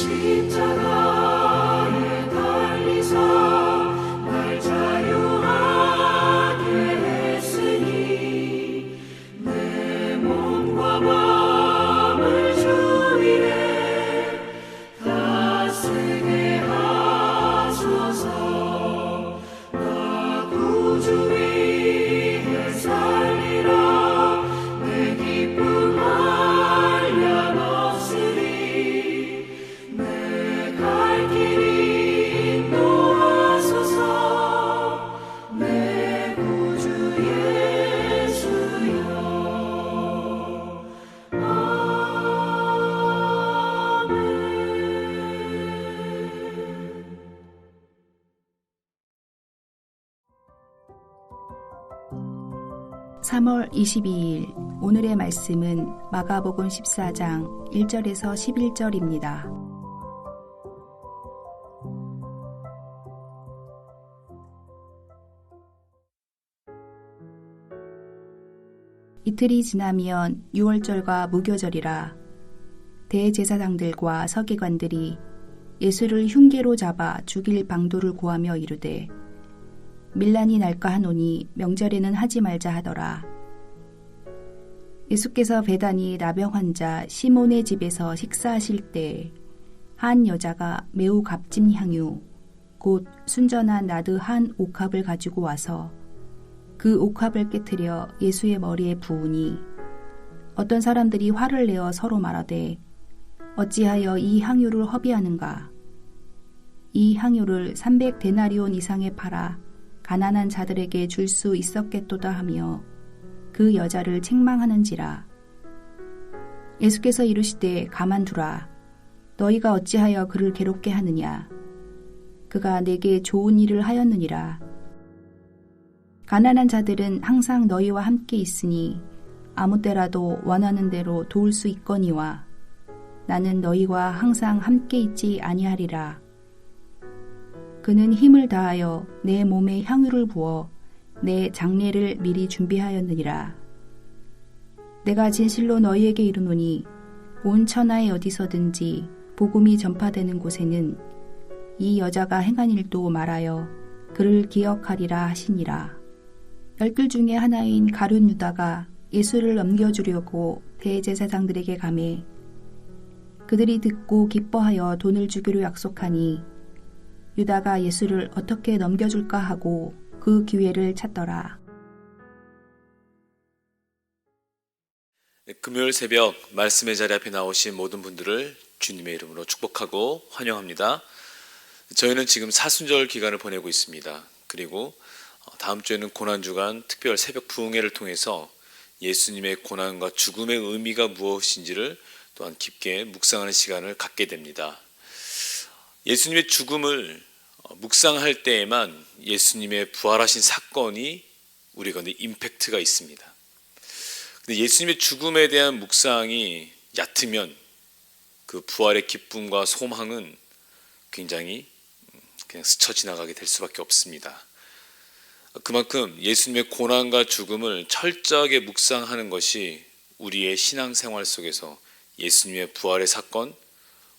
십자가에 달리사 날 자유하게 했으니 내 몸과 마음을 주 위에 다스게 하소서. 나 구주 위에 살리라. 내 기쁨 한량 없으리. 내 갈 길이 인도하소서. 내 구주 예수여. 아멘. 3월 22일 오늘의 말씀은 마가복음 14장 1절에서 11절입니다. 이틀이 지나면 유월절과 무교절이라. 대제사장들과 서기관들이 예수를 흉계로 잡아 죽일 방도를 구하며 이르되 밀란이 날까 하노니 명절에는 하지 말자 하더라. 예수께서 베다니 나병 환자 시몬의 집에서 식사하실 때 한 여자가 매우 값진 향유 곧 순전한 나드 한 옥합을 가지고 와서 그 옥합을 깨트려 예수의 머리에 부으니 어떤 사람들이 화를 내어 서로 말하되 어찌하여 이 향유를 허비하는가. 이 향유를 300데나리온 이상에 팔아 가난한 자들에게 줄 수 있었겠도다 하며 그 여자를 책망하는지라. 예수께서 이르시되 가만두라. 너희가 어찌하여 그를 괴롭게 하느냐. 그가 내게 좋은 일을 하였느니라. 가난한 자들은 항상 너희와 함께 있으니 아무 때라도 원하는 대로 도울 수 있거니와 나는 너희와 항상 함께 있지 아니하리라. 그는 힘을 다하여 내 몸에 향유를 부어 내 장례를 미리 준비하였느니라. 내가 진실로 너희에게 이르노니 온 천하에 어디서든지 복음이 전파되는 곳에는 이 여자가 행한 일도 말하여 그를 기억하리라 하시니라. 열둘 중에 하나인 가룟 유다가 예수를 넘겨주려고 대제사장들에게 가매 그들이 듣고 기뻐하여 돈을 주기로 약속하니 유다가 예수를 어떻게 넘겨줄까 하고 그 기회를 찾더라. 금요일 새벽 말씀의 자리 앞에 나오신 모든 분들을 주님의 이름으로 축복하고 환영합니다. 저희는 지금 사순절 기간을 보내고 있습니다. 그리고 다음 주에는 고난주간 특별 새벽 부흥회를 통해서 예수님의 고난과 죽음의 의미가 무엇인지를 또한 깊게 묵상하는 시간을 갖게 됩니다. 예수님의 죽음을 묵상할 때에만 예수님의 부활하신 사건이 우리 가운데 임팩트가 있습니다. 근데 예수님의 죽음에 대한 묵상이 얕으면 그 부활의 기쁨과 소망은 굉장히 그냥 스쳐 지나가게 될 수밖에 없습니다. 그만큼 예수님의 고난과 죽음을 철저하게 묵상하는 것이 우리의 신앙생활 속에서 예수님의 부활의 사건,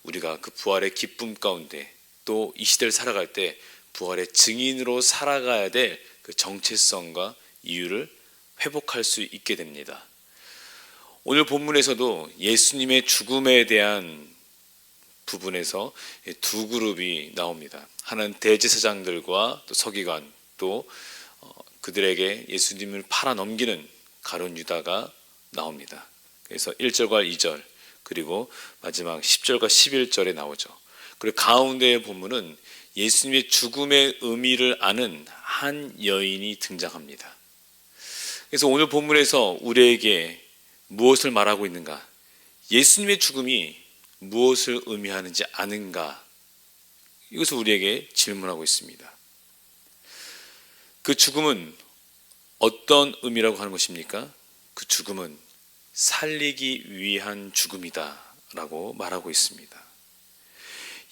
우리가 그 부활의 기쁨 가운데 또 이 시대를 살아갈 때 부활의 증인으로 살아가야 될 그 정체성과 이유를 회복할 수 있게 됩니다. 오늘 본문에서도 예수님의 죽음에 대한 부분에서 두 그룹이 나옵니다. 하나는 대제사장들과 또 서기관, 또 그들에게 예수님을 팔아 넘기는 가룟 유다가 나옵니다. 그래서 1절과 2절 그리고 마지막 10절과 11절에 나오죠. 그리고 가운데의 본문은 예수님의 죽음의 의미를 아는 한 여인이 등장합니다. 그래서 오늘 본문에서 우리에게 무엇을 말하고 있는가? 예수님의 죽음이 무엇을 의미하는지 아는가? 이것을 우리에게 질문하고 있습니다. 그 죽음은 어떤 의미라고 하는 것입니까? 그 죽음은 살리기 위한 죽음이다 라고 말하고 있습니다.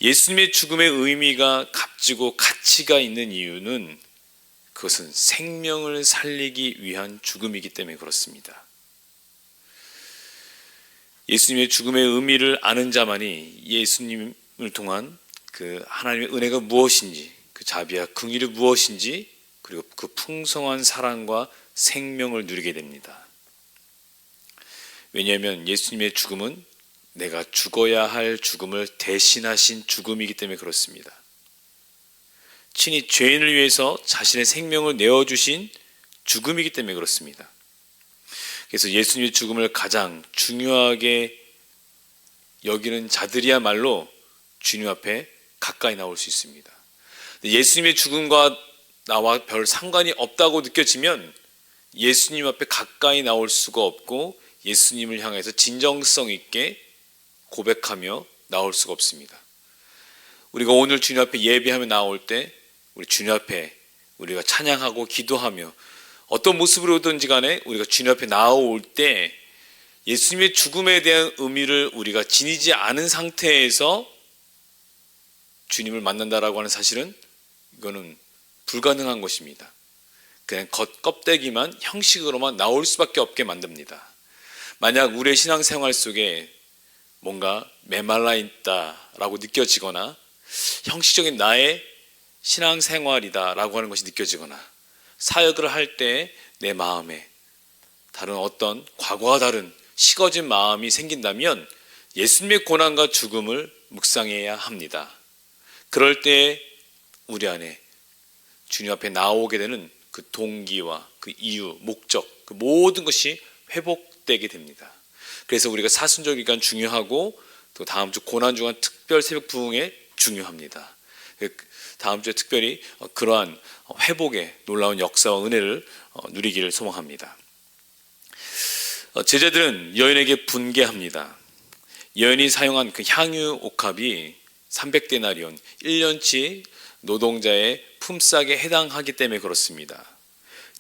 예수님의 죽음의 의미가 값지고 가치가 있는 이유는 그것은 생명을 살리기 위한 죽음이기 때문에 그렇습니다. 예수님의 죽음의 의미를 아는 자만이 예수님 통한 그 하나님의 은혜가 무엇인지, 그 자비와 긍휼이 무엇인지, 그리고 그 풍성한 사랑과 생명을 누리게 됩니다. 왜냐하면 예수님의 죽음은 내가 죽어야 할 죽음을 대신하신 죽음이기 때문에 그렇습니다. 친히 죄인을 위해서 자신의 생명을 내어주신 죽음이기 때문에 그렇습니다. 그래서 예수님의 죽음을 가장 중요하게 여기는 자들이야말로 주님 앞에 가까이 나올 수 있습니다. 예수님의 죽음과 나와 별 상관이 없다고 느껴지면 예수님 앞에 가까이 나올 수가 없고 예수님을 향해서 진정성 있게 고백하며 나올 수가 없습니다. 우리가 오늘 주님 앞에 예배하며 나올 때 우리 주님 앞에 우리가 찬양하고 기도하며 어떤 모습으로든지 간에 우리가 주님 앞에 나올 때 예수님의 죽음에 대한 의미를 우리가 지니지 않은 상태에서 주님을 만난다라고 하는 사실은 이거는 불가능한 것입니다. 그냥 겉껍데기만 형식으로만 나올 수밖에 없게 만듭니다. 만약 우리의 신앙생활 속에 뭔가 메말라 있다라고 느껴지거나 형식적인 나의 신앙생활이다라고 하는 것이 느껴지거나 사역을 할 때 내 마음에 다른 어떤 과거와 다른 식어진 마음이 생긴다면 예수님의 고난과 죽음을 묵상해야 합니다. 그럴 때 우리 안에 주님 앞에 나오게 되는 그 동기와 그 이유, 목적, 그 모든 것이 회복되게 됩니다. 그래서 우리가 사순절 기간 중요하고 또 다음 주 고난주간 특별 새벽 부흥회 중요합니다. 다음 주에 특별히 그러한 회복의 놀라운 역사와 은혜를 누리기를 소망합니다. 제자들은 여인에게 분개합니다. 여인이 사용한 그 향유 옥합이 300데나리온 1년치 노동자의 품삯에 해당하기 때문에 그렇습니다.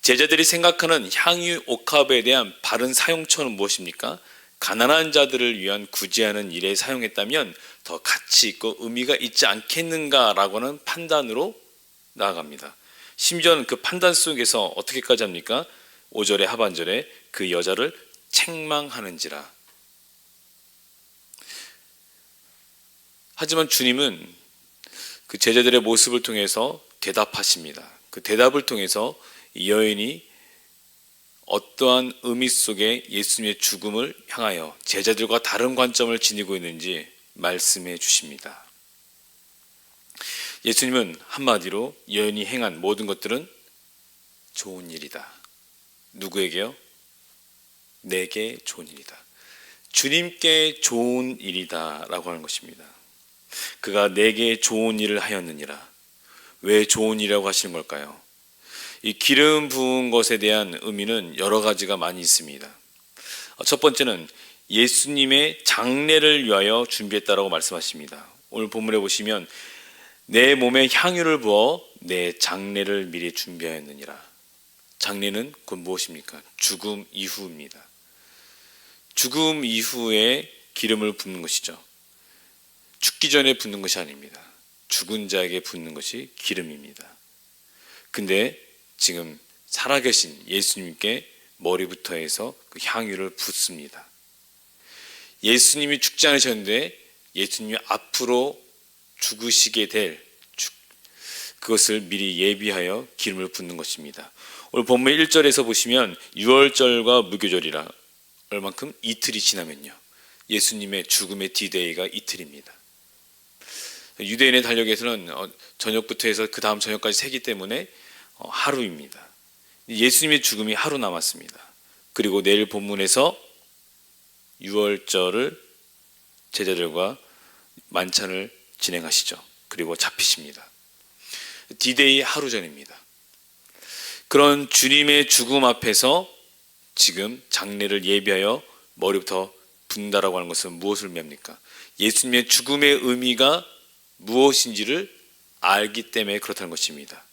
제자들이 생각하는 향유 옥합에 대한 바른 사용처는 무엇입니까? 가난한 자들을 위한 구제하는 일에 사용했다면 더 가치 있고 의미가 있지 않겠는가라고 하는 판단으로 나아갑니다. 심지어는 그 판단 속에서 어떻게까지 합니까? 5절의 하반절에 그 여자를 책망하는지라. 하지만 주님은 그 제자들의 모습을 통해서 대답하십니다. 그 대답을 통해서 이 여인이 어떠한 의미 속에 예수님의 죽음을 향하여 제자들과 다른 관점을 지니고 있는지 말씀해 주십니다. 예수님은 한마디로 여인이 행한 모든 것들은 좋은 일이다. 누구에게요? 내게 좋은 일이다. 주님께 좋은 일이다 라고 하는 것입니다. 그가 내게 좋은 일을 하였느니라. 왜 좋은 일이라고 하시는 걸까요? 이 기름 부은 것에 대한 의미는 여러 가지가 많이 있습니다. 첫 번째는 예수님의 장례를 위하여 준비했다라고 말씀하십니다. 오늘 본문에 보시면 내 몸에 향유를 부어 내 장례를 미리 준비하였느니라. 장례는 곧 무엇입니까? 죽음 이후입니다. 죽음 이후에 기름을 붓는 것이죠. 죽기 전에 붓는 것이 아닙니다. 죽은 자에게 붓는 것이 기름입니다. 근데 지금 살아계신 예수님께 머리부터 해서 그 향유를 붓습니다. 예수님이 죽지 않으셨는데 예수님이 앞으로 죽으시게 될 그것을 미리 예비하여 기름을 붓는 것입니다. 오늘 본문 1절에서 보시면 유월절과 무교절이라 얼만큼 이틀이 지나면요. 예수님의 죽음의 디데이가 이틀입니다. 유대인의 달력에서는 저녁부터 해서 그 다음 저녁까지 세기 때문에 하루입니다. 예수님의 죽음이 하루 남았습니다. 그리고 내일 본문에서 유월절을 제자들과 만찬을 진행하시죠. 그리고 잡히십니다. 디데이 하루 전입니다. 그런 주님의 죽음 앞에서 지금 장례를 예비하여 머리부터 붓는다라고 하는 것은 무엇을 의미합니까? 예수님의 죽음의 의미가 무엇인지를 알기 때문에 그렇다는 것입니다.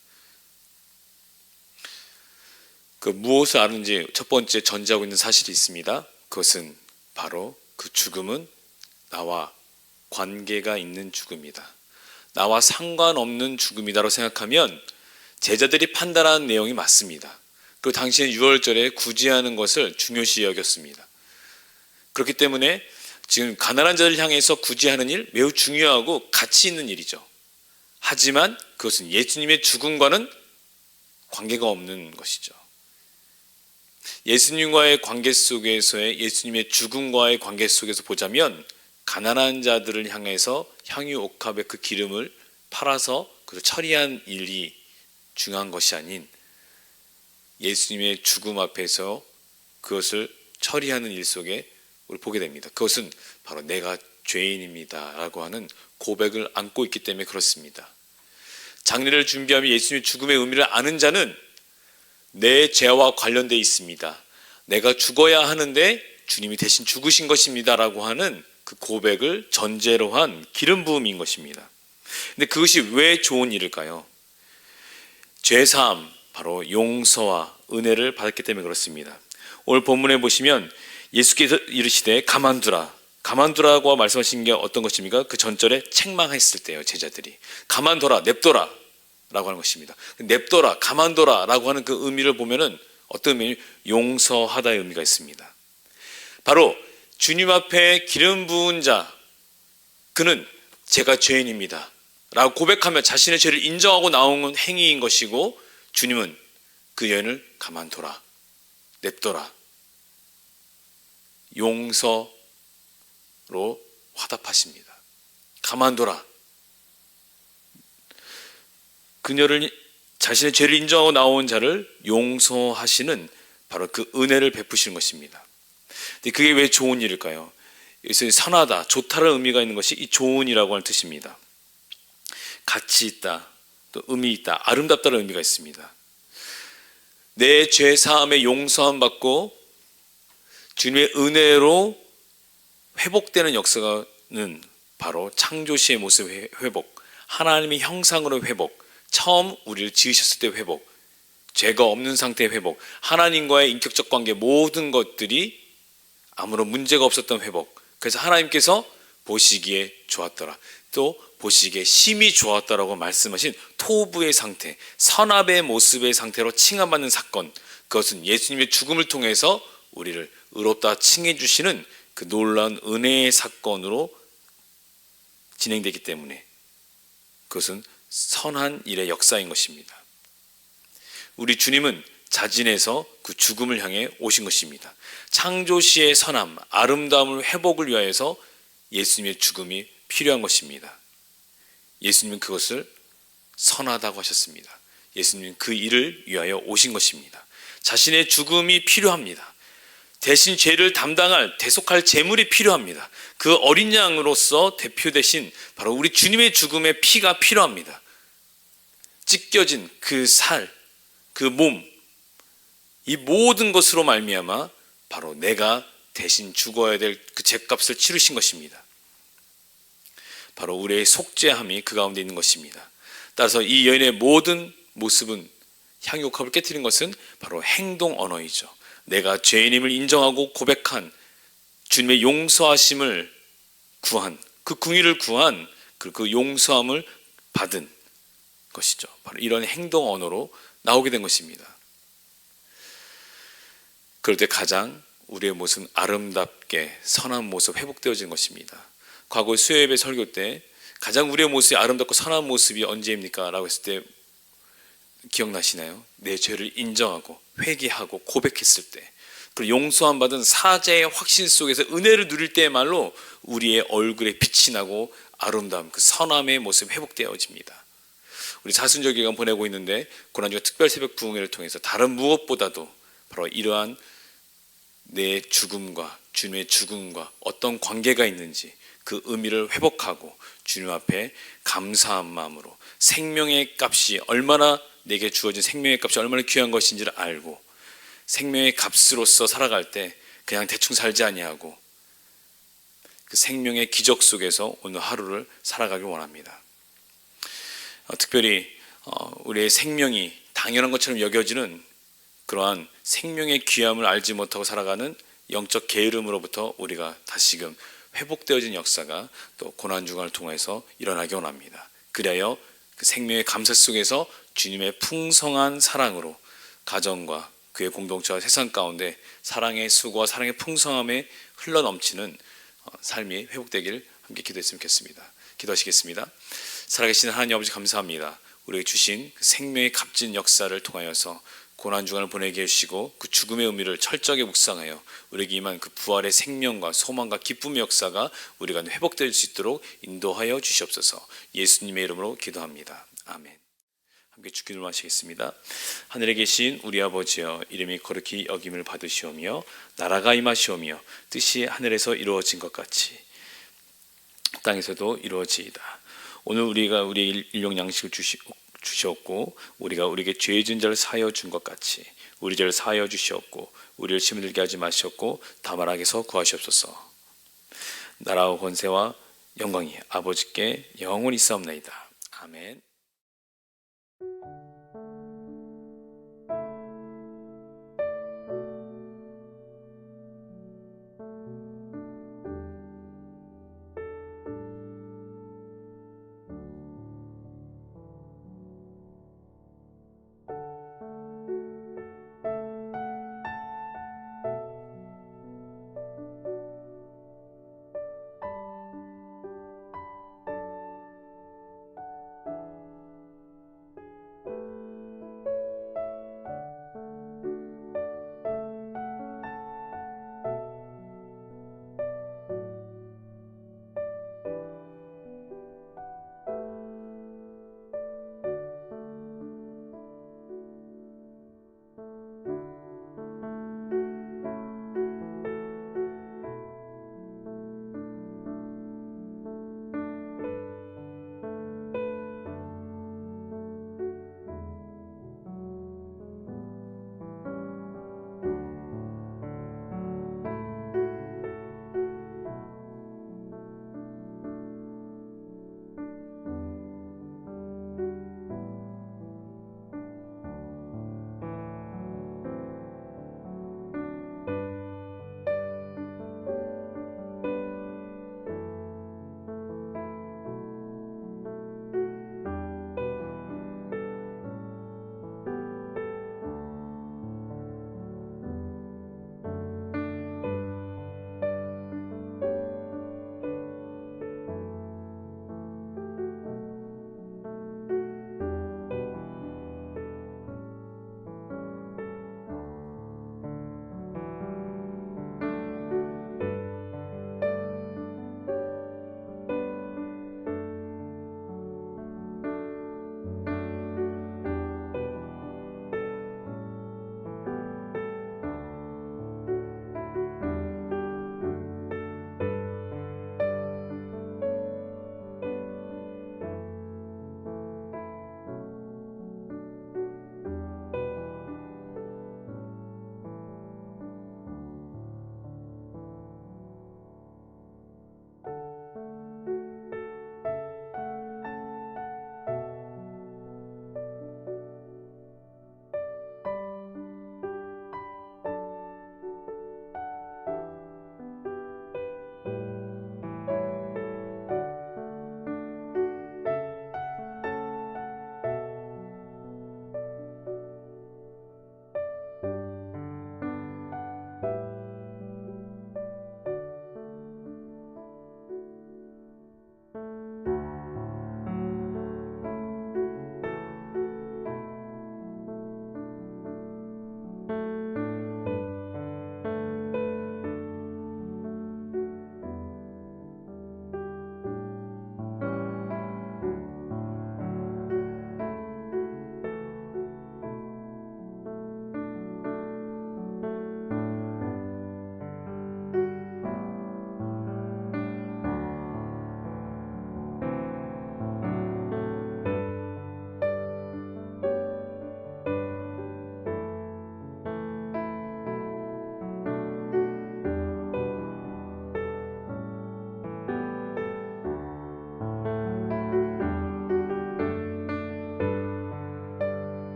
그 무엇을 아는지 첫 번째 전제하고 있는 사실이 있습니다. 그것은 바로 그 죽음은 나와 관계가 있는 죽음이다. 나와 상관없는 죽음이다라고 생각하면 제자들이 판단한 내용이 맞습니다. 그리고 당시에 유월절에 구제하는 것을 중요시 여겼습니다. 그렇기 때문에 지금 가난한 자를 향해서 굳이 하는 일 매우 중요하고 가치 있는 일이죠. 하지만 그것은 예수님의 죽음과는 관계가 없는 것이죠. 예수님과의 관계 속에서의 예수님의 죽음과의 관계 속에서 보자면 가난한 자들을 향해서 향유 옥합의 그 기름을 팔아서 그를 처리한 일이 중요한 것이 아닌 예수님의 죽음 앞에서 그것을 처리하는 일 속에 우리 보게 됩니다. 그것은 바로 내가 죄인입니다 라고 하는 고백을 안고 있기 때문에 그렇습니다. 장례를 준비하며 예수님의 죽음의 의미를 아는 자는 내 죄와 관련되어 있습니다. 내가 죽어야 하는데 주님이 대신 죽으신 것입니다 라고 하는 그 고백을 전제로 한 기름 부음인 것입니다. 근데 그것이 왜 좋은 일일까요? 죄사함, 바로 용서와 은혜를 받았기 때문에 그렇습니다. 오늘 본문에 보시면 예수께서 이르시되 가만두라고 말씀하신 게 어떤 것입니까? 그 전절에 책망했을 때요, 제자들이 가만둬라, 냅둬라 라고 하는 것입니다. 냅둬라, 가만둬라 라고 하는 그 의미를 보면은 어떤 의미? 용서하다의 의미가 있습니다. 바로 주님 앞에 기름 부은 자, 그는 제가 죄인입니다 라고 고백하며 자신의 죄를 인정하고 나오는 행위인 것이고, 주님은 그 여인을 가만둬라, 냅둬라, 용서로 화답하십니다. 가만둬라. 그녀를 자신의 죄를 인정하고 나온 자를 용서하시는 바로 그 은혜를 베푸시는 것입니다. 근데 그게 왜 좋은 일일까요? 여기서 선하다, 좋다는 의미가 있는 것이 이 좋은이라고 하는 뜻입니다. 가치 있다, 또 의미 있다, 아름답다는 의미가 있습니다. 내 죄 사함에 용서함 받고 주님의 은혜로 회복되는 역사는 바로 창조시의 모습 회복, 하나님의 형상으로 회복, 처음 우리를 지으셨을 때 회복, 죄가 없는 상태의 회복, 하나님과의 인격적 관계 모든 것들이 아무런 문제가 없었던 회복. 그래서 하나님께서 보시기에 좋았더라, 또 보시기에 심히 좋았다라고 말씀하신 토부의 상태, 선합의 모습의 상태로 칭함받는 사건, 그것은 예수님의 죽음을 통해서 우리를 의롭다 칭해 주시는 그 놀라운 은혜의 사건으로 진행되기 때문에 그것은 선한 일의 역사인 것입니다. 우리 주님은 자진해서 그 죽음을 향해 오신 것입니다. 창조시의 선함, 아름다움을 회복을 위하여서 예수님의 죽음이 필요한 것입니다. 예수님은 그것을 선하다고 하셨습니다. 예수님은 그 일을 위하여 오신 것입니다. 자신의 죽음이 필요합니다. 대신 죄를 담당할, 대속할 제물이 필요합니다. 그 어린 양으로서 대표되신 바로 우리 주님의 죽음의 피가 필요합니다. 찢겨진 그 살, 그 몸, 이 모든 것으로 말미암아 바로 내가 대신 죽어야 될 그 죗값을 치르신 것입니다. 바로 우리의 속죄함이 그 가운데 있는 것입니다. 따라서 이 여인의 모든 모습은, 향유옥합을 깨뜨린 것은 바로 행동 언어이죠. 내가 죄인임을 인정하고 고백한, 주님의 용서하심을 구한, 그 궁의를 구한, 그 용서함을 받은 것이죠. 바로 이런 행동 언어로 나오게 된 것입니다. 그럴 때 가장 우리의 모습은 아름답게 선한 모습 회복되어진 것입니다. 과거 수요예배 설교 때 가장 우리의 모습이 아름답고 선한 모습이 언제입니까? 라고 했을 때 기억나시나요? 내 죄를 인정하고 회개하고 고백했을 때, 그리고 용서함 받은 사죄의 확신 속에서 은혜를 누릴 때야말로 우리의 얼굴에 빛이 나고 아름다움, 그 선함의 모습이 회복되어집니다. 우리 사순절 기간 보내고 있는데 고난주가 특별 새벽 부흥회를 통해서 다른 무엇보다도 바로 이러한 내 죽음과 주님의 죽음과 어떤 관계가 있는지 그 의미를 회복하고 주님 앞에 감사한 마음으로 생명의 값이 얼마나, 내게 주어진 생명의 값이 얼마나 귀한 것인지를 알고 생명의 값으로서 살아갈 때 그냥 대충 살지 아니하고 그 생명의 기적 속에서 오늘 하루를 살아가길 원합니다. 특별히 우리의 생명이 당연한 것처럼 여겨지는 그러한 생명의 귀함을 알지 못하고 살아가는 영적 게으름으로부터 우리가 다시금 회복되어진 역사가 또 고난주간을 통해서 일어나기 원합니다. 그래야 그 생명의 감사 속에서 주님의 풍성한 사랑으로 가정과 그의 공동체와 세상 가운데 사랑의 수고와 사랑의 풍성함에 흘러넘치는 삶이 회복되길 함께 기도했으면 좋겠습니다. 기도하시겠습니다. 살아계신 하나님 아버지 감사합니다. 우리에게 주신 그 생명의 값진 역사를 통하여서 고난주간을 보내게 해주시고 그 죽음의 의미를 철저하게 묵상하여 우리에게 임한 그 부활의 생명과 소망과 기쁨의 역사가 우리가 회복될 수 있도록 인도하여 주시옵소서. 예수님의 이름으로 기도합니다. 아멘. 함께 주기도를 마치겠습니다. 하늘에 계신 우리 아버지여, 이름이 거룩히 여김을 받으시오며 나라가 임하시오며 뜻이 하늘에서 이루어진 것 같이 땅에서도 이루어지이다. 오늘 우리가 우리의 일용 양식을 주시옵고 우리가 우리에게 죄 지은 자를 사하여 준 것 같이 우리 죄를 사하여 주시옵고 우리를 시험에 들게 하지 마시옵고 다만 악에서 구하시옵소서. 나라와 권세와 영광이 아버지께 영원히 있사옵나이다. 아멘.